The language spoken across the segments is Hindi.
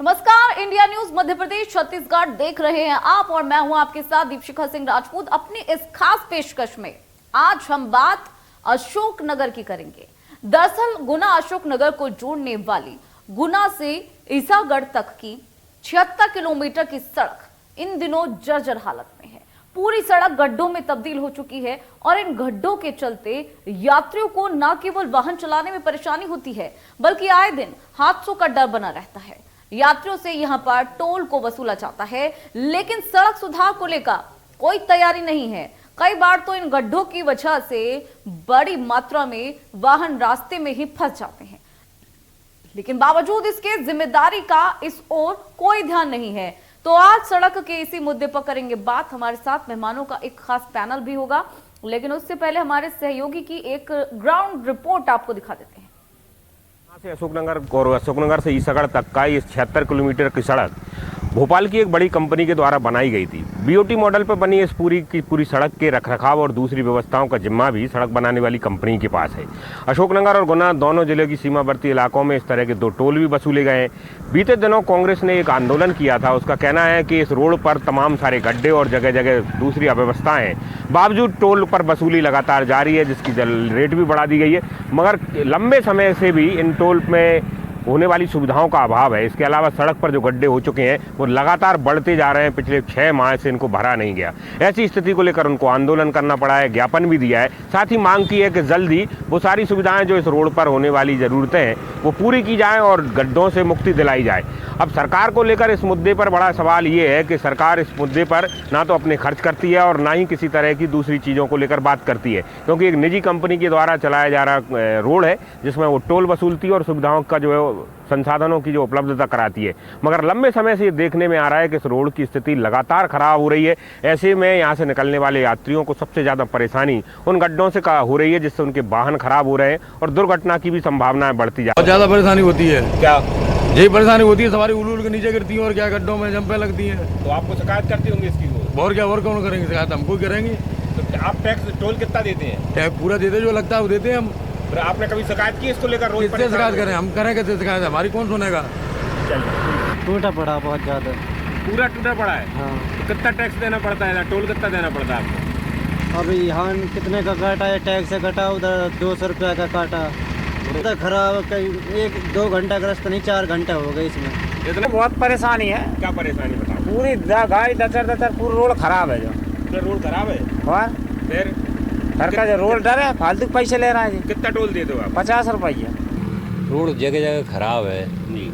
नमस्कार, इंडिया न्यूज मध्य प्रदेश छत्तीसगढ़ देख रहे हैं आप और मैं हूं आपके साथ दीपशिखा सिंह राजपूत। अपनी इस खास पेशकश में आज हम बात अशोकनगर की करेंगे। दरअसल गुना अशोकनगर को जोड़ने वाली गुना से ईसागढ़ तक की 76 किलोमीटर की सड़क इन दिनों जर्जर हालत में है। पूरी सड़क गड्ढों में तब्दील हो चुकी है और इन गड्ढों के चलते यात्रियों को न केवल वाहन चलाने में परेशानी होती है बल्कि आए दिन हादसों का डर बना रहता है। यात्रियों से यहां पर टोल को वसूला जाता है, लेकिन सड़क सुधार को लेकर कोई तैयारी नहीं है। कई बार तो इन गड्ढों की वजह से बड़ी मात्रा में वाहन रास्ते में ही फंस जाते हैं, लेकिन बावजूद इसके जिम्मेदारी का इस ओर कोई ध्यान नहीं है। तो आज सड़क के इसी मुद्दे पर करेंगे बात। हमारे साथ मेहमानों का एक खास पैनल भी होगा, लेकिन उससे पहले हमारे सहयोगी की एक ग्राउंड रिपोर्ट आपको दिखा देते हैं। से अशोकनगर और अशोकनगर से ईसागढ़ तक का ये 76 किलोमीटर की सड़क भोपाल की एक बड़ी कंपनी के द्वारा बनाई गई थी। बीओटी मॉडल पर बनी इस पूरी सड़क के रखरखाव और दूसरी व्यवस्थाओं का जिम्मा भी सड़क बनाने वाली कंपनी के पास है। अशोकनगर और गुना दोनों जिले की सीमावर्ती इलाकों में इस तरह के 2 टोल भी वसूले गए हैं। बीते दिनों कांग्रेस ने एक आंदोलन किया था। उसका कहना है कि इस रोड पर तमाम सारे गड्ढे और जगह जगह दूसरी अव्यवस्थाएं हैं, बावजूद टोल पर वसूली लगातार जारी है, जिसकी रेट भी बढ़ा दी गई है। मगर लंबे समय से भी इन टोल में होने वाली सुविधाओं का अभाव है। इसके अलावा सड़क पर जो गड्ढे हो चुके हैं वो लगातार बढ़ते जा रहे हैं। पिछले 6 माह से इनको भरा नहीं गया। ऐसी स्थिति को लेकर उनको आंदोलन करना पड़ा है, ज्ञापन भी दिया है। साथ ही मांग की है कि जल्द ही वो सारी सुविधाएं जो इस रोड पर होने वाली ज़रूरतें हैं वो पूरी की जाएं और गड्ढों से मुक्ति दिलाई जाए। अब सरकार को लेकर इस मुद्दे पर बड़ा सवाल ये है कि सरकार इस मुद्दे पर ना तो अपने खर्च करती है और ना ही किसी तरह की दूसरी चीज़ों को लेकर बात करती है, क्योंकि एक निजी कंपनी के द्वारा चलाया जा रहा रोड है जिसमें वो टोल वसूलती है और सुविधाओं का जो है संसाधनों की जो उपलब्धता कराती है। मगर लंबे समय से ये देखने में आ रहा है कि इस रोड की स्थिति लगातार खराब हो रही है। ऐसे में यहाँ से निकलने वाले यात्रियों को सबसे ज़्यादा परेशानी उन गड्ढों से हो रही है, जिससे उनके वाहन खराब हो रहे हैं और दुर्घटना की भी संभावनाएं बढ़ती जा रही है। ज़्यादा परेशानी होती है। क्या यही परेशानी होती है, सवारी उल के नीचे गिरती है और क्या गड्ढों में जंपे लगती है। तो आपको शिकायत करते होंगे इसकी? और क्या, और कौन करेंगे शिकायत? हमको करेंगे। तो आप टैक्स टोल कितना देते हैं? टैक्स पूरा देते, जो लगता है वो देते हैं हम। आपने कभी शिकायत की इसको लेकर? रोड किससे शिकायत करें? हम करें कैसे शिकायत? हमारी कौन सुनेगा? टूटा पड़ा बहुत ज़्यादा। पूरा टूटा पड़ा है। हाँ। तो कितना टैक्स देना पड़ता है? टोल कितना देना पड़ता है आपको? अभी यहाँ कितने का काटा है? टैक्स से कटा, उधर 200 रुपया का काटा। उधर खराब कई 1-2 घंटा का रास्ता नहीं, 4 घंटा हो गए इसमें। इतना बहुत परेशानी है। क्या परेशानी बताओ? पूरी गाड़ी दचर पूरी रोड खराब है। जो रोड खराब है और फिर घर का जो रोड डर है, फालतू पैसे ले रहा है जी। कितना टोल देते हो आप? 50 रुपये। रोड जगह जगह खराब है जी,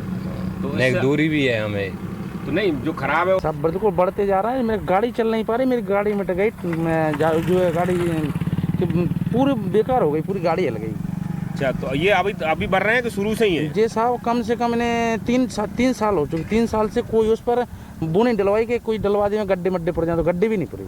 तो एक दूरी भी है हमें। तो नहीं, जो खराब है सब बिल्कुल बढ़ते जा रहा है। मेरी गाड़ी चल नहीं पा रही, मेरी गाड़ी मिट गई। जो है गाड़ी पूरी बेकार हो गई, पूरी गाड़ी हिल गई। अच्छा, तो ये अभी बढ़ रहे हैं कि शुरू से ही है? जे साहब कम से कम इन्हें 3 साल हो चुके। 3 साल से कोई उस पर बुनी डलवाई के कोई डलवा दे, गड्ढे मड्डे पड़ जाए तो गड्ढे भी नहीं पड़े।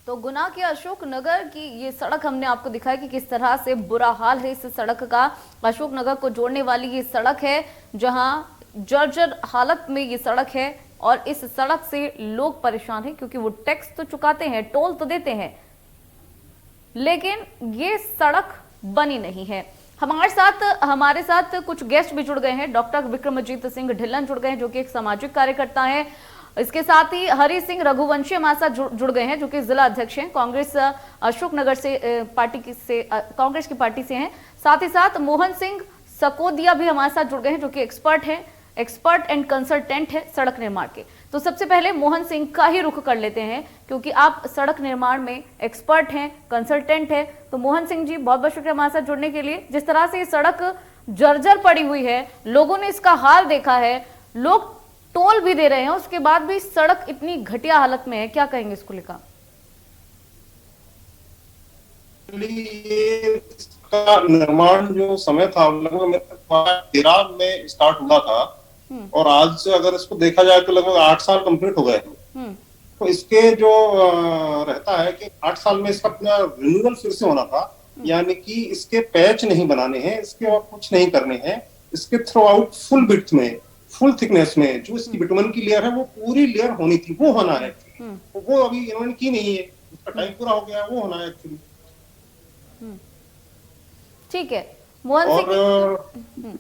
तो गुना के अशोकनगर की ये सड़क हमने आपको दिखाया कि किस तरह से बुरा हाल है इस सड़क का। अशोकनगर को जोड़ने वाली ये सड़क है जहां जर्जर हालत में ये सड़क है और इस सड़क से लोग परेशान हैं, क्योंकि वो टैक्स तो चुकाते हैं, टोल तो देते हैं, लेकिन ये सड़क बनी नहीं है। हमारे साथ कुछ गेस्ट भी जुड़ गए हैं। डॉक्टर विक्रमजीत सिंह ढिल्लन जुड़ गए हैं, जो कि एक सामाजिक कार्यकर्ता हैं। इसके साथ ही हरि सिंह रघुवंशी हमारे साथ जुड़ गए हैं, जो कि जिला अध्यक्ष हैं, कांग्रेस अशोकनगर से कांग्रेस की पार्टी से हैं। साथ ही साथ मोहन सिंह सकोदिया भी हमारे साथ जुड़ गए हैं, जो कि एक्सपर्ट एंड कंसल्टेंट है सड़क निर्माण के। तो सबसे पहले मोहन सिंह का ही रुख कर लेते हैं, क्योंकि आप सड़क निर्माण में एक्सपर्ट हैं, कंसल्टेंट हैं। तो मोहन सिंह जी, बहुत बहुत शुक्रिया हमारे साथ जुड़ने के लिए। जिस तरह से ये सड़क जर्जर पड़ी हुई है, लोगों ने इसका हाल देखा है, लोग टोल भी दे रहे हैं, उसके बाद भी सड़क इतनी घटिया हालत में है, क्या कहेंगे इसको लेकर? इसका निर्माण जो समय था लगभग 2013 में स्टार्ट हुआ था और आज से अगर इसको देखा जाए तो लगभग 8 साल कंप्लीट हो गए। तो इसके जो रहता है कि 8 साल में इसका अपना रिन्यूअल फिर से होना था, यानी कि इसके पैच नहीं बनाने हैं, इसके और कुछ नहीं करने हैं। इसके थ्रू आउट फुल विड्थ में, फुल थिकनेस में जो इसकी बिटुमन की लेयर है वो पूरी लेयर होनी थी, वो होना है। तो वो अभी इन्होंने की नहीं है, उसका टाइम पूरा हो गया, वो होना है एक्चुअली। ठीक है मोहन सिंह।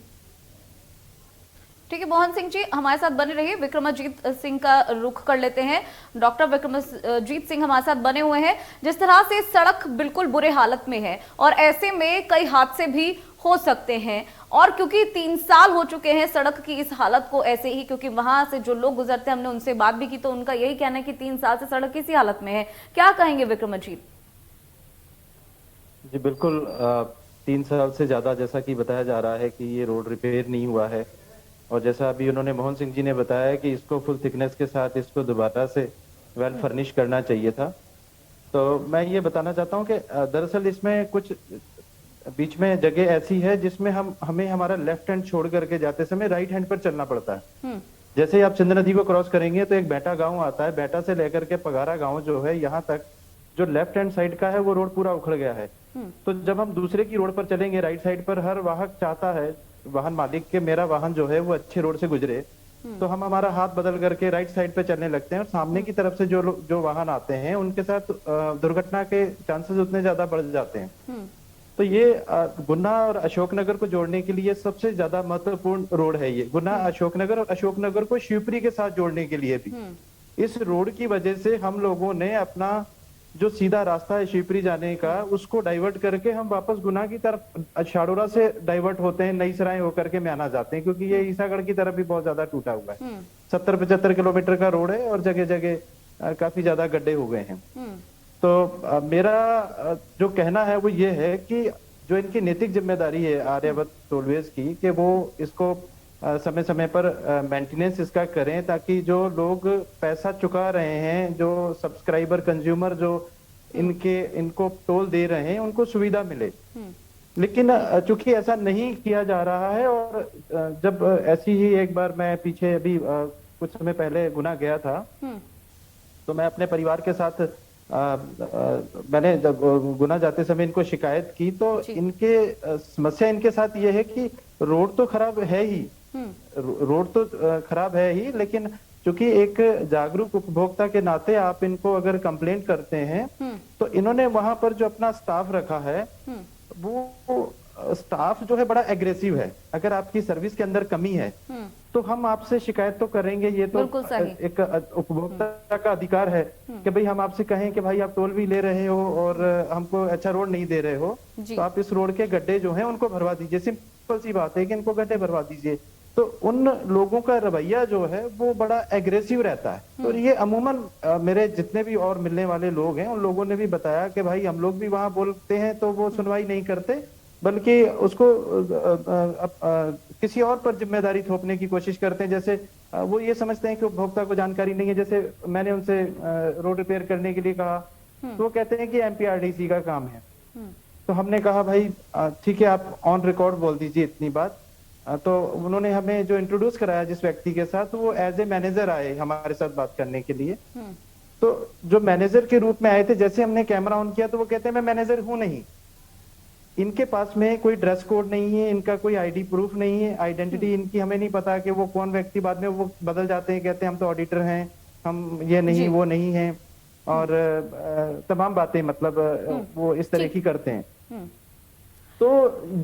ठीक है मोहन सिंह जी, हमारे साथ बने रहिए। विक्रमजीत सिंह का रुख कर लेते हैं। डॉक्टर विक्रमजीत सिंह हमारे साथ बने हुए हैं। जिस तरह से सड़क बिल्कुल बुरे हालत में है और ऐसे में कई हादसे भी हो सकते हैं, और क्योंकि 3 साल हो चुके हैं सड़क की इस हालत को ऐसे ही, क्योंकि वहां से जो लोग गुजरते हैं, हमने उनसे बात भी की तो उनका यही कहना है कि 3 साल से सड़क इसी हालत में है। क्या कहेंगे विक्रमजीत? जी बिल्कुल, 3 साल से ज़्यादा जैसा कि बताया जा रहा है कि ये रोड रिपेयर नहीं हुआ है, और जैसा अभी उन्होंने मोहन सिंह जी ने बताया कि इसको फुल थिकनेस के साथ इसको दोबारा से वेल फर्निश करना चाहिए था। तो मैं ये बताना चाहता हूँ कि दरअसल इसमें कुछ बीच में जगह ऐसी है जिसमें हमें हमारा लेफ्ट हैंड छोड़ करके जाते समय राइट हैंड पर चलना पड़ता है। जैसे ही आप चंद्र नदी को क्रॉस करेंगे तो एक बेटा गांव आता है, बेटा से लेकर के पगारा गांव जो है यहाँ तक जो लेफ्ट हैंड साइड का है वो रोड पूरा उखड़ गया है। तो जब हम दूसरे की रोड पर चलेंगे राइट साइड पर, हर वाहक चाहता है, वाहन मालिक के मेरा वाहन जो है वो अच्छे रोड से गुजरे, तो हम हमारा हाथ बदल करके राइट साइड पे चलने लगते हैं, और सामने की तरफ से जो वाहन आते हैं उनके साथ दुर्घटना के चांसेस उतने ज्यादा बढ़ जाते हैं। तो ये गुना और अशोकनगर को जोड़ने के लिए सबसे ज्यादा महत्वपूर्ण रोड है ये, गुना अशोकनगर, और अशोकनगर को शिवपुरी के साथ जोड़ने के लिए भी। इस रोड की वजह से हम लोगों ने अपना जो सीधा रास्ता है शिवपुरी जाने का उसको डाइवर्ट करके हम वापस गुना की तरफ शाडोरा से डाइवर्ट होते हैं, नई सराय होकर के म्याना जाते हैं, क्योंकि ये ईसागढ़ की तरफ भी बहुत ज्यादा टूटा हुआ है। 70-75 किलोमीटर का रोड है और जगह जगह काफी ज्यादा गड्ढे हो गए हैं। तो मेरा जो कहना है वो ये है कि जो इनकी नैतिक जिम्मेदारी है आर्यावर्त टोलवेज की, कि वो इसको समय समय पर मेंटेनेंस इसका करें, ताकि जो लोग पैसा चुका रहे हैं, जो सब्सक्राइबर कंज्यूमर जो इनको टोल दे रहे हैं, उनको सुविधा मिले। लेकिन चूंकि ऐसा नहीं किया जा रहा है, और जब ऐसी ही एक बार मैं पीछे अभी कुछ समय पहले गुना गया था, तो मैं अपने परिवार के साथ मैंने जब गुना जाते समय इनको शिकायत की, तो इनके समस्या इनके साथ ये है कि रोड तो खराब है ही, रोड तो खराब है ही, लेकिन चूंकि एक जागरूक उपभोक्ता के नाते आप इनको अगर कंप्लेंट करते हैं, तो इन्होंने वहां पर जो अपना स्टाफ रखा है वो स्टाफ जो है बड़ा एग्रेसिव है। अगर आपकी सर्विस के अंदर कमी है तो हम आपसे शिकायत तो करेंगे, ये तो एक उपभोक्ता का अधिकार है कि भाई हम आपसे कहें कि भाई आप टोल भी ले रहे हो और हमको अच्छा रोड नहीं दे रहे हो, तो आप इस रोड के गड्ढे जो हैं उनको भरवा दीजिए। सिंपल सी बात है कि इनको गड्ढे भरवा दीजिए। तो उन लोगों का रवैया जो है वो बड़ा एग्रेसिव रहता है। तो ये अमूमन मेरे जितने भी और मिलने वाले लोग हैं उन लोगों ने भी बताया कि भाई हम लोग भी वहां बोलते हैं तो वो सुनवाई नहीं करते, बल्कि उसको किसी और पर जिम्मेदारी थोपने की कोशिश करते हैं। जैसे वो ये समझते हैं कि उपभोक्ता को जानकारी नहीं है। जैसे मैंने उनसे रोड रिपेयर करने के लिए कहा तो वो कहते हैं कि एमपीआरडीसी का काम है। तो हमने कहा भाई ठीक है, आप ऑन रिकॉर्ड बोल दीजिए इतनी बात। तो उन्होंने हमें जो इंट्रोड्यूस कराया जिस व्यक्ति के साथ, वो एज ए मैनेजर आए हमारे साथ बात करने के लिए। तो जो मैनेजर के रूप में आए थे, जैसे हमने कैमरा ऑन किया तो वो कहते हैं मैं मैनेजर हूं नहीं। इनके पास में कोई ड्रेस कोड नहीं है, इनका कोई आईडी प्रूफ नहीं है, आइडेंटिटी इनकी हमें नहीं पता कि वो कौन व्यक्ति। बाद में वो बदल जाते हैं, कहते हैं हम तो ऑडिटर हैं, हम ये नहीं वो नहीं है, और तमाम बातें मतलब वो इस तरह की करते हैं। तो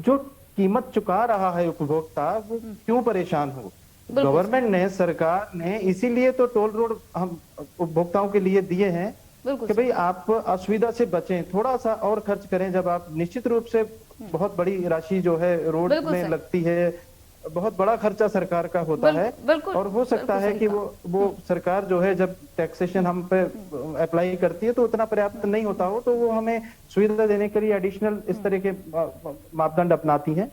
जो कीमत चुका रहा है उपभोक्ता, वो क्यों परेशान हो? गवर्नमेंट ने, सरकार ने इसीलिए तो टोल रोड हम उपभोक्ताओं के लिए दिए हैं कि भाई आप असुविधा से बचें, थोड़ा सा और खर्च करें। जब आप निश्चित रूप से बहुत बड़ी राशि जो है रोड में लगती है, बहुत बड़ा खर्चा सरकार का होता है, और हो सकता है कि वो सरकार जो है जब टैक्सेशन हम पे अप्लाई करती है तो उतना पर्याप्त नहीं होता हो, तो वो हमें सुविधा देने के लिए एडिशनल इस तरह के मापदंड अपनाती हैं।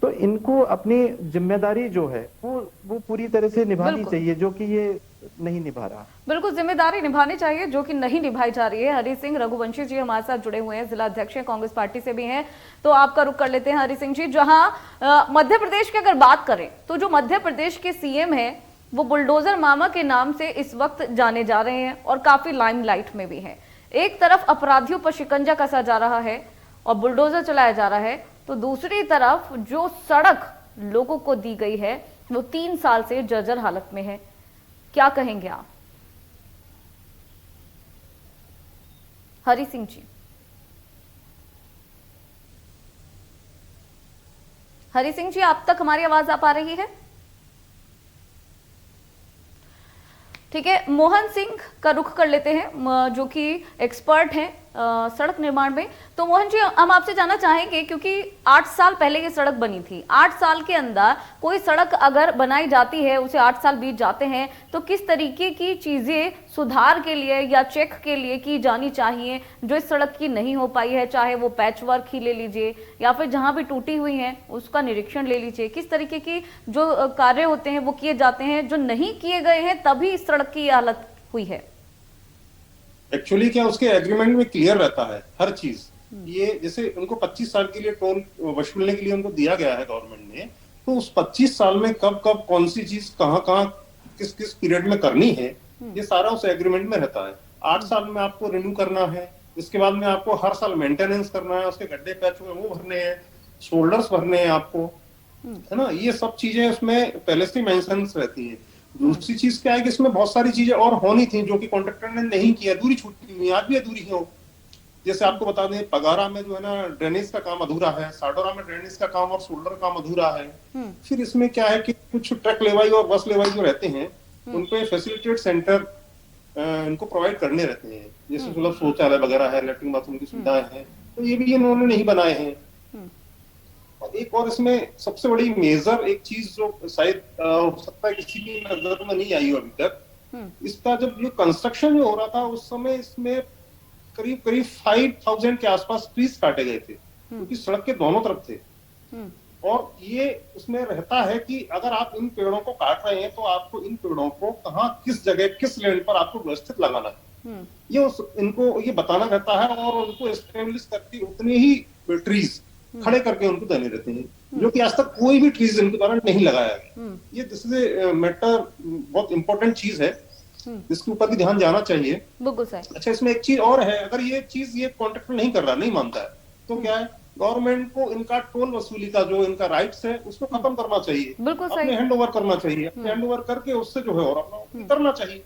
तो इनको अपनी जिम्मेदारी जो है वो पूरी तरह से निभानी चाहिए, जो कि ये नहीं निभा रहा। बिल्कुल जिम्मेदारी निभानी चाहिए जो कि नहीं निभाई जा रही है। हरि सिंह रघुवंशी जी हमारे साथ जुड़े हुए हैं, जिला अध्यक्ष हैं, कांग्रेस पार्टी से भी हैं। तो आपका रुख कर लेते हैं हरि सिंह जी। जहां मध्य प्रदेश की अगर बात करें तो जो मध्य प्रदेश के सीएम है वो बुलडोजर मामा के नाम से इस वक्त जाने जा रहे हैं और काफी लाइमलाइट में भी है। एक तरफ अपराधियों पर शिकंजा कसा जा रहा है और बुलडोजर चलाया जा रहा है, तो दूसरी तरफ जो सड़क लोगों को दी गई है वो 3 साल से जर्जर हालत में है। क्या कहेंगे आप हरि सिंह जी? हरि सिंह जी, आप तक हमारी आवाज आ पा रही है? ठीक है, मोहन सिंह का रुख कर लेते हैं जो कि एक्सपर्ट हैं सड़क निर्माण में। तो मोहन जी, हम आपसे जानना चाहेंगे, क्योंकि 8 साल पहले ये सड़क बनी थी, 8 साल के अंदर कोई सड़क अगर बनाई जाती है, उसे 8 साल बीत जाते हैं, तो किस तरीके की चीजें सुधार के लिए या चेक के लिए की जानी चाहिए जो इस सड़क की नहीं हो पाई है? चाहे वो पैच वर्क ही ले लीजिए या फिर जहां भी टूटी हुई है उसका निरीक्षण ले लीजिए। किस तरीके की जो कार्य होते हैं वो किए जाते हैं जो नहीं किए गए हैं, तभी इस सड़क की हालत हुई है? एक्चुअली क्या उसके एग्रीमेंट में क्लियर रहता है हर चीज। ये जैसे उनको 25 साल के लिए टोल वसूलने के लिए उनको दिया गया है गवर्नमेंट ने, तो उस 25 साल में कब कब कौन सी चीज कहाँ किस किस पीरियड में करनी है, ये सारा उस एग्रीमेंट में रहता है। 8 साल में आपको रिन्यू करना है, इसके बाद में आपको हर साल मेंटेनेंस करना है, उसके गड्ढे पैच हुए वो भरने हैं, शोल्डर्स भरने हैं आपको, है ना। ये सब चीजें उसमें पहले से मेंशन रहती है। दूसरी चीज क्या है कि इसमें बहुत सारी चीजें और होनी थी जो कि कॉन्ट्रैक्टर ने नहीं किया, अधूरी छूटी हुई, आज भी अधूरी है वो। जैसे आपको बता दें, पगारा में जो है ना ड्रेनेज का काम अधूरा है, साडोरा में ड्रेनेज का काम और शोल्डर काम अधूरा है। फिर इसमें क्या है कि कुछ ट्रक लेवाई और बस लेवाई जो रहते हैं उनपे फैसिलिटेट सेंटर इनको प्रोवाइड करने रहते हैं, जैसे सुलभ शौचालय वगैरह है, लेटरिन बाथरूम की सुविधाएं हैं, तो ये भी इन्होंने नहीं बनाए हैं। और एक और इसमें सबसे बड़ी मेजर एक चीज जो शायद हो सकता है किसी की नजर में नहीं आई हो अभी तक, इसका जब ये कंस्ट्रक्शन जो हो रहा था उस समय इसमें करीब 5000 के आसपास ट्रीज काटे गए थे, क्योंकि सड़क के दोनों तरफ थे। और ये उसमें रहता है कि अगर आप इन पेड़ों को काट रहे हैं तो आपको इन पेड़ों को कहाँ, किस जगह, किस लैंड पर आपको व्यवस्थित लगाना है, ये इनको ये बताना रहता है। और उनको एस्टेब्लिश करके उतने ही ट्रीज खड़े करके उनको देने रहते हैं, जो कि आज तक कोई भी ट्रीज इनके द्वारा नहीं लगाया गया। ये दिस इज मैटर, बहुत इंपॉर्टेंट चीज है, इसके ऊपर भी ध्यान जाना चाहिए। बिल्कुल सही। अच्छा, इसमें एक चीज और है, अगर ये चीज ये कॉन्ट्रैक्टर नहीं कर रहा, नहीं मानता है, तो क्या है, गवर्नमेंट को इनका टोल वसूली का जो इनका राइट्स है उसको खत्म करना चाहिए, बिल्कुल सही, अपने हैंड ओवर करना चाहिए, अपने हैंड ओवर करके उससे जो है और अपना करना चाहिए।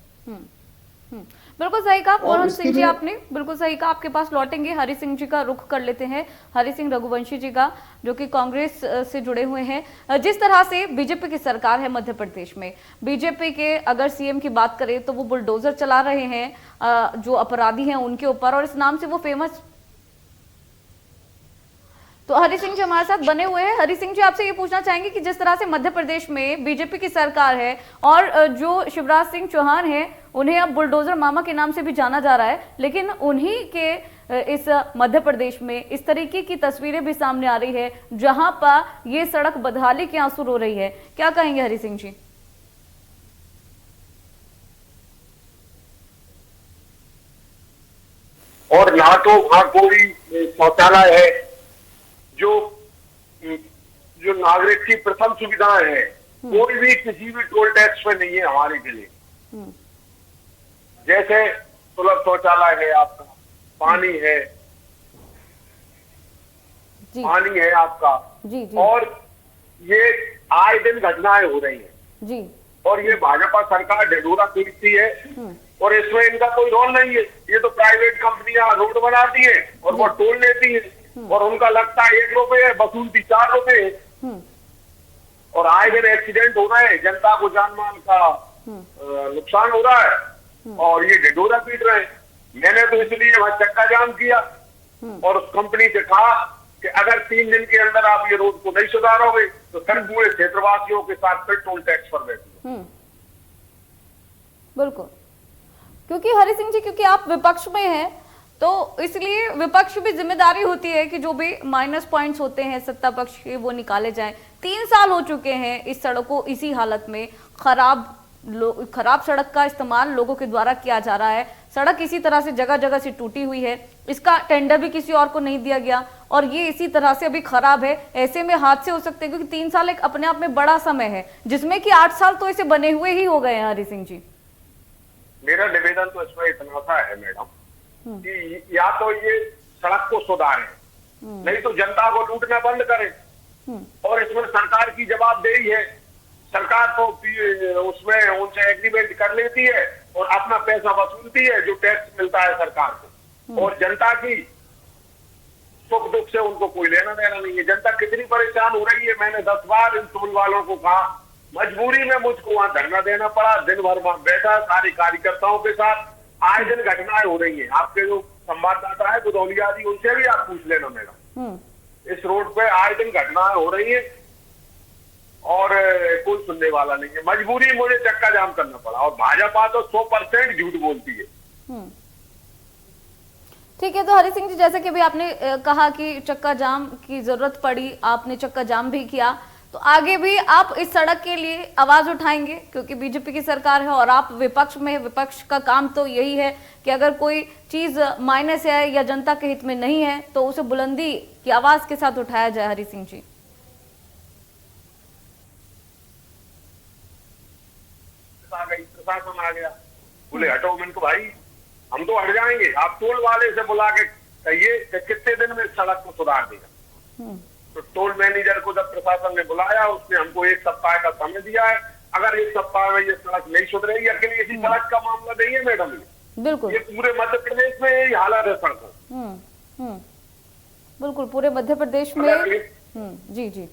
बिल्कुल सही कहा मोहन सिंह जी, आपने बिल्कुल सही कहा। आपके पास लौटेंगे, हरि सिंह जी का रुख कर लेते हैं, हरि सिंह रघुवंशी जी का, जो कि कांग्रेस से जुड़े हुए हैं। जिस तरह से बीजेपी की सरकार है मध्य प्रदेश में, बीजेपी के अगर सीएम की बात करें तो वो बुलडोजर चला रहे हैं जो अपराधी हैं उनके ऊपर, और इस नाम से वो फेमस। तो हरि सिंह जी हमारे साथ बने हुए हैं। हरि सिंह जी, आपसे ये पूछना चाहेंगे कि जिस तरह से मध्य प्रदेश में बीजेपी की सरकार है और जो शिवराज सिंह चौहान हैं उन्हें अब बुलडोजर मामा के नाम से भी जाना जा रहा है, लेकिन उन्हीं के इस मध्य प्रदेश में इस तरीके की तस्वीरें भी सामने आ रही है जहां पर ये सड़क बदहाली के आंसू रो रही है। क्या कहेंगे हरि सिंह जी? और ना तो वहां कोई शौचालय है, जो नागरिक की प्रथम सुविधाएं है, कोई भी किसी भी टोल टैक्स पे नहीं है हमारे के लिए। जैसे सुलभ शौचालय है आपका, पानी है, पानी है आपका, जी। और ये आए दिन घटनाएं हो रही हैं जी। और ये भाजपा सरकार ढिढोरा पीटती है और इसमें इनका कोई रोल नहीं है। ये तो प्राइवेट कंपनियां रोड बनाती है और वो टोल लेती है और उनका लगता है 1 रुपये, वसूलती 4 रुपये, और आए दिन एक्सीडेंट हो रहे हैं, जनता को जान माल का नुकसान हो रहा है और ये ढिढोरा पीट रहे हैं। मैंने तो इसलिए वहां चक्का जाम किया और उस कंपनी से कहा कि अगर 3 दिन के अंदर आप ये रोड को नहीं सुधारोगे तो फिर पूरे क्षेत्रवासियों के साथ फिर टोल टैक्स पर बैठे। बिल्कुल, क्योंकि हरि सिंह जी, क्योंकि आप विपक्ष में हैं तो इसलिए विपक्ष भी जिम्मेदारी होती है कि जो भी माइनस पॉइंट्स होते हैं सत्ता पक्ष के वो निकाले जाएं। 3 साल हो चुके हैं इस सड़क को इसी हालत में, खराब सड़क का इस्तेमाल लोगों के द्वारा किया जा रहा है। सड़क इसी तरह से जगह जगह से टूटी हुई है, इसका टेंडर भी किसी और को नहीं दिया गया और ये इसी तरह से अभी खराब है। ऐसे में हादसे हो सकते हैं, क्योंकि 3 साल एक अपने आप में बड़ा समय है, जिसमें कि 8 साल तो इसे बने हुए ही हो गए हैं। हरि सिंह जी, मेरा निवेदन तो इसमें इतना सा है मैडम कि या तो ये सड़क को सुधारें, नहीं तो जनता को लूटना बंद करें। और इसमें सरकार की जवाबदेही है। सरकार तो उसमें उनसे एग्रीमेंट कर लेती है और अपना पैसा वसूलती है जो टैक्स मिलता है सरकार को, और जनता की सुख दुख से उनको कोई लेना देना नहीं है। जनता कितनी परेशान हो रही है, मैंने 10 बार इन टोल वालों को कहा, मजबूरी में मुझको वहां धरना देना पड़ा, दिन भर वहां बैठा सारे कार्यकर्ताओं के साथ। आए दिन घटनाएं हो रही हैं। आपके जो संवाददाता है बुदौलिया जी, उनसे भी आप पूछ लेना मैडम। इस रोड पे आए दिन घटनाएं हो रही है और कोई सुनने वाला नहीं है। मजबूरी मुझे चक्का जाम करना पड़ा और भाजपा तो 100% झूठ बोलती है। ठीक है, तो हरि सिंह जी, जैसे कि अभी आपने कहा कि चक्का जाम की जरूरत पड़ी, आपने चक्का जाम भी किया, तो आगे भी आप इस सड़क के लिए आवाज उठाएंगे? क्योंकि बीजेपी की सरकार है और आप विपक्ष में, विपक्ष का काम तो यही है कि अगर कोई चीज मायने से है या जनता के हित में नहीं है तो उसे बुलंदी की आवाज के साथ उठाया जाए। हरि सिंह जी, प्रशासन आ गया, बोले हटो। मैंने कहा भाई हम तो हट जाएंगे, आप टोल वाले से बुला के कहिए कि कितने दिन में सड़क को सुधार देगा। तो टोल मैनेजर को जब प्रशासन ने बुलाया, उसने हमको 1 सप्ताह का समय दिया है। अगर 1 सप्ताह में ये सड़क नहीं सुधरेगी, अकेले इसी सड़क का मामला नहीं है मैडम, बिल्कुल ये पूरे मध्य प्रदेश में यही हालत है सड़कों। बिल्कुल पूरे मध्य प्रदेश में जी जी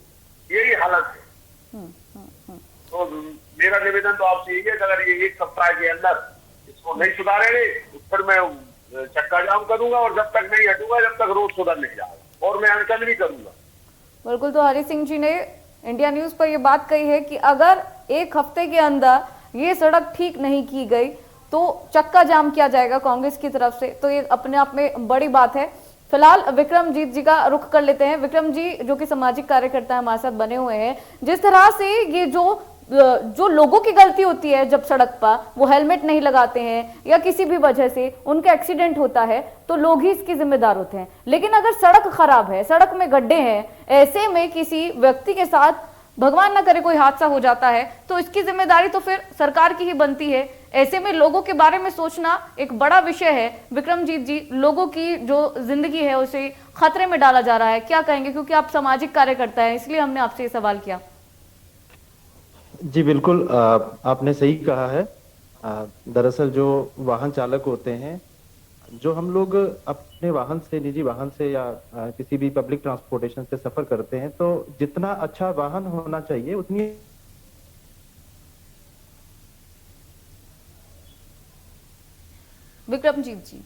यही हालत है। तो मेरा निवेदन तो आपसे यही है कि अगर ये 1 सप्ताह के अंदर इसको नहीं सुधारेंगे तो फिर मैं चक्का जाम करूंगा और जब तक नहीं हटूंगा जब तक रोड सुधर नहीं जाएगा और मैं अनशन भी करूंगा। बिल्कुल, तो हरि सिंह जी ने इंडिया न्यूज पर यह बात कही है कि अगर 1 हफ्ते के अंदर ये सड़क ठीक नहीं की गई तो चक्का जाम किया जाएगा कांग्रेस की तरफ से। तो ये अपने आप में बड़ी बात है। फिलहाल विक्रमजीत जी का रुख कर लेते हैं। विक्रम जी, जो कि सामाजिक कार्यकर्ता हमारे साथ बने हुए हैं, जिस तरह से ये जो लोगों की गलती होती है, जब सड़क पर वो हेलमेट नहीं लगाते हैं या किसी भी वजह से उनका एक्सीडेंट होता है तो लोग ही इसके जिम्मेदार होते हैं। लेकिन अगर सड़क खराब है, सड़क में गड्ढे हैं, ऐसे में किसी व्यक्ति के साथ भगवान ना करे कोई हादसा हो जाता है तो इसकी जिम्मेदारी तो फिर सरकार की ही बनती है। ऐसे में लोगों के बारे में सोचना एक बड़ा विषय है। विक्रमजीत जी, लोगों की जो जिंदगी है उसे खतरे में डाला जा रहा है, क्या कहेंगे? क्योंकि आप सामाजिक कार्यकर्ता हैं, इसलिए हमने आपसे ये सवाल किया। जी बिल्कुल, आपने सही कहा है। दरअसल जो वाहन चालक होते हैं, जो हम लोग अपने वाहन से, निजी वाहन से या किसी भी पब्लिक ट्रांसपोर्टेशन से सफर करते हैं, तो जितना अच्छा वाहन होना चाहिए उतनी विक्रमजीत जी,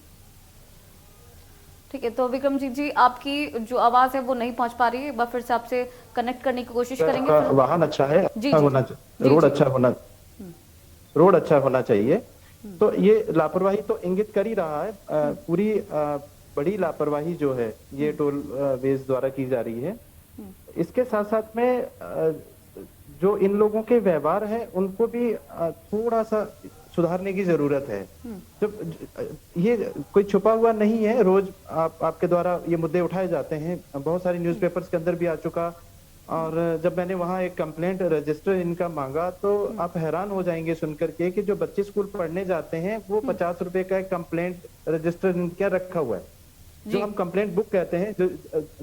ठीक है, तो विक्रमजीत जी आपकी जो आवाज है वो नहीं पहुंच पा रही है, एक बार फिर से आपसे कनेक्ट करने की कोशिश करेंगे। वाहन अच्छा है, जी, अच्छा होना चाहिए, रोड अच्छा होना चाहिए। तो ये लापरवाही तो इंगित कर ही रहा है। पूरी बड़ी लापरवाही जो है ये टोल वेज द्वारा की जा रही है। इसके साथ साथ में जो इन लोगों के व्यवहार है उनको भी थोड़ा सा सुधारने की जरूरत है। जब ये कोई छुपा हुआ नहीं है, रोज आपके द्वारा ये मुद्दे उठाए जाते हैं, बहुत सारी न्यूज़पेपर्स के अंदर भी आ चुका। और जब मैंने वहाँ एक कंप्लेंट रजिस्टर इनका मांगा तो आप हैरान हो जाएंगे सुनकर के कि जो बच्चे स्कूल पढ़ने जाते हैं वो 50 रुपए का एक कंप्लेंट रजिस्टर इनका रखा हुआ है, जो हम कंप्लेंट बुक कहते हैं,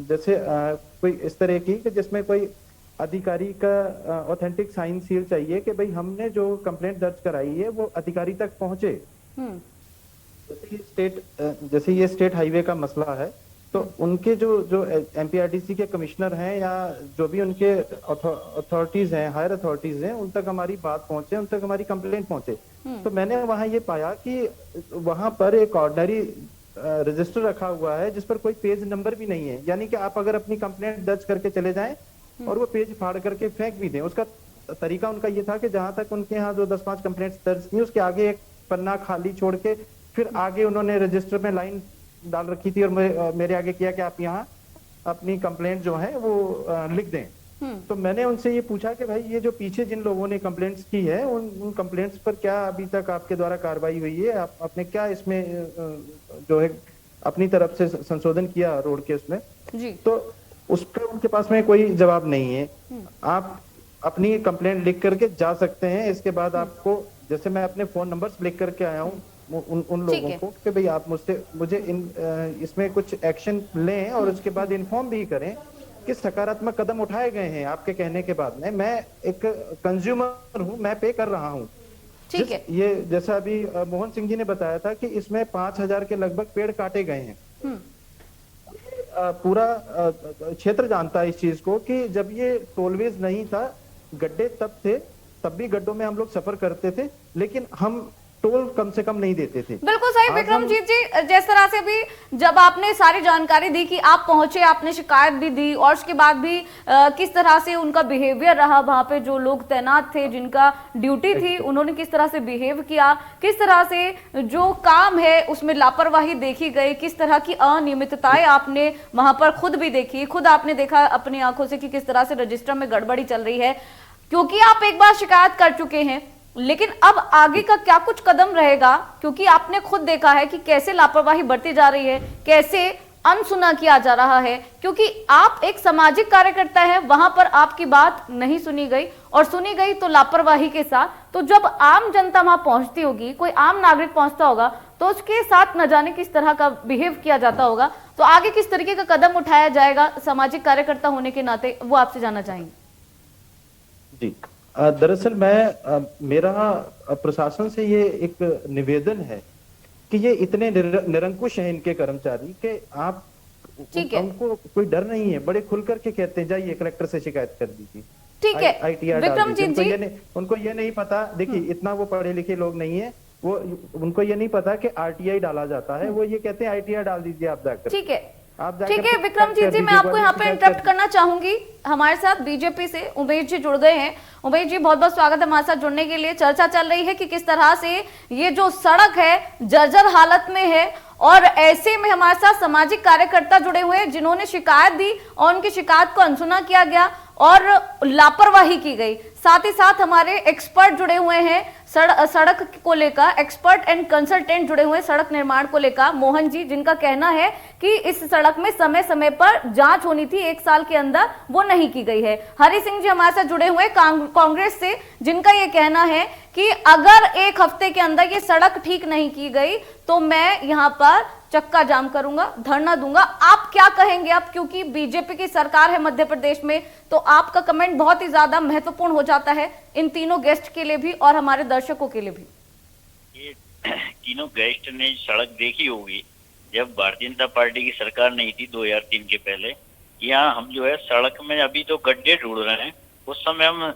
जैसे कोई इस तरह की कि जिसमें कोई अधिकारी का ऑथेंटिक साइन सील चाहिए कि भाई हमने जो कंप्लेंट दर्ज कराई है वो अधिकारी तक पहुंचे। जैसे ये स्टेट हाईवे का मसला है तो उनके जो एमपीआरडीसी के कमिश्नर हैं या जो भी उनके अथॉरिटीज हैं, हायर अथॉरिटीज हैं, उन तक हमारी बात पहुंचे, उन तक हमारी कंप्लेंट पहुंचे। तो मैंने वहां ये पाया कि वहां पर एक ऑर्डिनरी रजिस्टर रखा हुआ है जिस पर कोई पेज नंबर भी नहीं है, यानी कि आप अगर अपनी कंप्लेंट दर्ज करके चले जाएं और वो पेज फाड़ करके फेंक भी दें। उसका तरीका उनका ये था कि जहां तक उनके यहाँ जो 10-5 कंप्लेंट्स दर्ज थी उसके आगे एक पन्ना खाली छोड़ के फिर आगे उन्होंने रजिस्टर में लाइन डाल रखी थी और मेरे आगे किया कि आप यहाँ अपनी कंप्लेंट जो है वो लिख दें। तो मैंने उनसे ये पूछा कि भाई ये जो पीछे जिन लोगों ने कंप्लेंट्स की है उन कंप्लेंट्स पर क्या अभी तक आपके द्वारा कार्रवाई हुई है, आपने क्या इसमें जो है अपनी तरफ से संशोधन किया रोड के उसमें जी। तो उस पर उनके पास में कोई जवाब नहीं है। आप अपनी कंप्लेंट लिख करके जा सकते हैं, इसके बाद आपको, जैसे मैं अपने फोन नंबर्स लिख करके आया हूँ उन लोगों को कि भाई आप मुझे इसमें कुछ एक्शन लें और उसके बाद इन्फॉर्म भी करें कि सकारात्मक कदम उठाए गए हैं आपके कहने के बाद में। मैं एक कंज्यूमर हूं, मैं पे कर रहा हूं। ठीक है, ये जैसा अभी मोहन सिंह जी ने बताया था कि इसमें 5000 के लगभग पेड़ काटे गए हैं। पूरा क्षेत्र जानता है इस चीज को कि जब ये टोलवेज नहीं था, गड्ढे तब थे तब भी गड्ढों में हम लोग सफर करते थे, लेकिन हम टोल कम से कम नहीं देते थे। बिल्कुल सही विक्रमजीत जी, जिस तरह से भी जब आपने सारी जानकारी दी कि आप पहुंचे, आपने शिकायत भी दी और उसके बाद भी किस तरह से उनका बिहेवियर रहा, वहां पे जो लोग तैनात थे जिनका ड्यूटी थी उन्होंने किस तरह से बिहेव किया, किस तरह से जो काम है उसमें लापरवाही देखी गई, किस तरह की अनियमितताएं आपने वहां पर खुद भी देखी, खुद आपने देखा अपनी आंखों से कि किस तरह से रजिस्टर में गड़बड़ी चल रही है, क्योंकि आप एक बार शिकायत कर चुके हैं। लेकिन अब आगे का क्या कुछ कदम रहेगा, क्योंकि आपने खुद देखा है कि कैसे लापरवाही बढ़ती जा रही है, कैसे अनसुना किया जा रहा है, क्योंकि आप एक सामाजिक कार्यकर्ता हैं, वहां पर आपकी बात नहीं सुनी गई और सुनी गई तो लापरवाही के साथ। तो जब आम जनता वहां पहुंचती होगी, कोई आम नागरिक पहुंचता होगा तो उसके साथ न जाने किस तरह का बिहेव किया जाता होगा, तो आगे किस तरीके का कदम उठाया जाएगा सामाजिक कार्यकर्ता होने के नाते, वो आपसे जानना चाहेंगे। जी, दरअसल मेरा प्रशासन से ये एक निवेदन है कि ये इतने निरंकुश हैं इनके कर्मचारी कि आप उनको कोई डर नहीं है, बड़े खुल करके कहते हैं जाइए कलेक्टर से शिकायत कर दीजिए। ठीक है ITR विक्रमजीत जी, उनको ये नहीं पता, देखिए इतना वो पढ़े लिखे लोग नहीं है, वो उनको ये नहीं पता कि RTI डाला जाता है, वो ये कहते हैं ITR डाल दीजिए आप जाकर। ठीक है विक्रमजीत जी, मैं आपको यहाँ पे इंटरप्ट करना चाहूंगी। हमारे साथ बीजेपी से उमेश जी जुड़ गए हैं। उमेश जी, बहुत बहुत स्वागत है हमारे साथ जुड़ने के लिए। चर्चा चल रही है कि किस तरह से ये जो सड़क है जर्जर हालत में है और ऐसे में हमारे साथ सामाजिक कार्यकर्ता जुड़े हुए हैं जिन्होंने शिकायत दी और उनकी शिकायत को अनसुना किया गया और लापरवाही की गई। साथ ही साथ हमारे एक्सपर्ट जुड़े हुए हैं सड़क को लेकर, एक्सपर्ट एंड कंसल्टेंट जुड़े हुए सड़क निर्माण को लेकर, मोहन जी, जिनका कहना है कि इस सड़क में समय समय पर जांच होनी थी, 1 साल के अंदर वो नहीं की गई है। हरि सिंह जी हमारे साथ जुड़े हुए कांग्रेस से, जिनका ये कहना है कि अगर 1 हफ्ते के अंदर ये सड़क ठीक नहीं की गई तो मैं यहाँ पर चक्का जाम करूंगा, धरना दूंगा। आप क्या कहेंगे अब, क्योंकि बीजेपी की सरकार है मध्य प्रदेश में, तो आपका कमेंट बहुत ही ज्यादा महत्वपूर्ण हो जाता है इन तीनों गेस्ट के लिए भी और हमारे दर्शकों के लिए भी। ये तीनों गेस्ट ने सड़क देखी होगी जब भारतीय जनता पार्टी की सरकार नहीं थी 2003 के पहले। यहाँ हम जो है सड़क में अभी तो गड्ढे ढूंढ रहे हैं, उस समय हम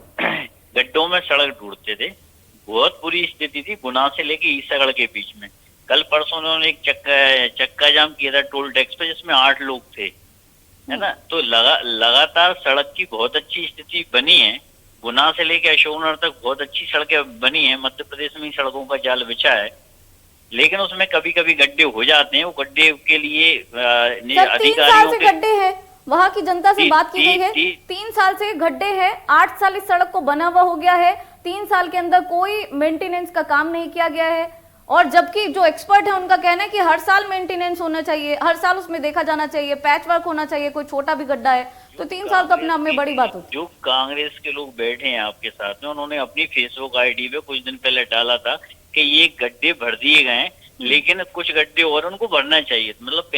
गड्ढों में सड़क ढूंढते थे। बहुत बुरी स्थिति थी गुना से लेके ईसागढ़ के बीच में। कल परसों उन्होंने एक चक्का जाम किया था टोल टैक्स पे, जिसमें 8 लोग थे, है ना। तो लगातार सड़क की बहुत अच्छी स्थिति बनी है, गुना से लेके अशोकनगर तक बहुत अच्छी सड़कें बनी है। मध्य प्रदेश में सड़कों का जाल बिछा है, लेकिन उसमें कभी कभी गड्ढे हो जाते हैं। वो गड्ढे के लिए अधिकारियों के गड्ढे हैं, वहां की जनता से बात की गई है, 3 साल से गड्ढे हैं, 8 साल इस सड़क को बना हुआ हो गया है, 3 साल के अंदर कोई मेंटेनेंस का काम नहीं किया गया है। और जबकि जो एक्सपर्ट है उनका कहना है कि हर साल मेंटेनेंस होना चाहिए, हर साल उसमें देखा जाना चाहिए, पैच वर्क होना चाहिए, कोई छोटा भी गड्ढा है तो 3 साल तो अपने आप में बड़ी बात होती है। जो कांग्रेस के लोग बैठे हैं आपके साथ में, उन्होंने अपनी फेसबुक आईडी पे कुछ दिन पहले डाला था कि ये गड्ढे भर दिए गए, लेकिन कुछ गड्ढे और उनको भरना चाहिए। मतलब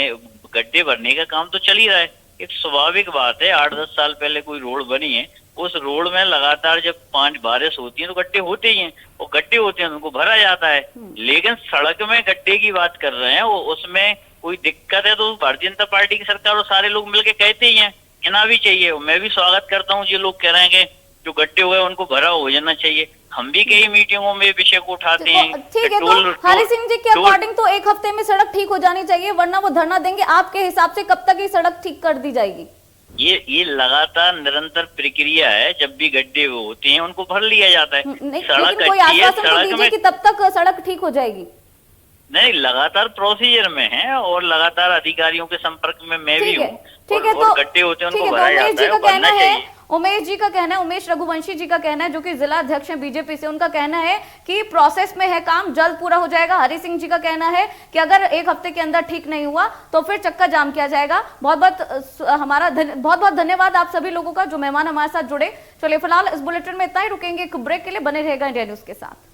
गड्ढे भरने का काम तो चल ही रहा है, एक स्वाभाविक बात है। 8-10 साल पहले कोई रोड बनी है, उस रोड में लगातार जब 5 बारिश होती है तो गड्ढे होते ही हैं, और गड्ढे होते हैं उनको भरा जाता है। लेकिन सड़क में गड्ढे की बात कर रहे हैं, वो उसमें कोई दिक्कत है तो भारतीय जनता पार्टी की सरकार और सारे लोग मिलके कहते ही हैं कहना भी चाहिए। मैं भी स्वागत करता हूँ जो लोग कह रहे हैं कि जो गड्ढे हुए उनको भरा हो जाना चाहिए। हम भी कई मीटिंगों में विषय को उठाते हैं। ठीक है, तो हरि सिंह जी के अकॉर्डिंग तो 1 हफ्ते में सड़क ठीक हो जानी चाहिए, वरना वो धरना देंगे। आपके हिसाब से कब तक ये सड़क ठीक कर दी जाएगी? ये लगातार निरंतर प्रक्रिया है, जब भी गड्ढे होते हैं उनको भर लिया जाता है। सड़क कोई आश्वासन तो दीजिए कि तब तक सड़क ठीक हो जाएगी। नहीं, लगातार प्रोसीजर में है और लगातार अधिकारियों के संपर्क में मैं भी हूँ। ठीक है, तो गड्ढे होते हैं उनको भरा जाता है, भरना चाहिए। उमेश जी का कहना है, उमेश रघुवंशी जी का कहना है, जो कि जिला अध्यक्ष हैं बीजेपी से, उनका कहना है कि प्रोसेस में है, काम जल्द पूरा हो जाएगा। हरि सिंह जी का कहना है कि अगर 1 हफ्ते के अंदर ठीक नहीं हुआ तो फिर चक्का जाम किया जाएगा। बहुत बहुत धन्यवाद आप सभी लोगों का जो मेहमान हमारे साथ जुड़े। चलिए फिलहाल इस बुलेटिन में इतना ही, रुकेंगे एक ब्रेक के लिए, बने रहेगा इंडिया न्यूज के साथ।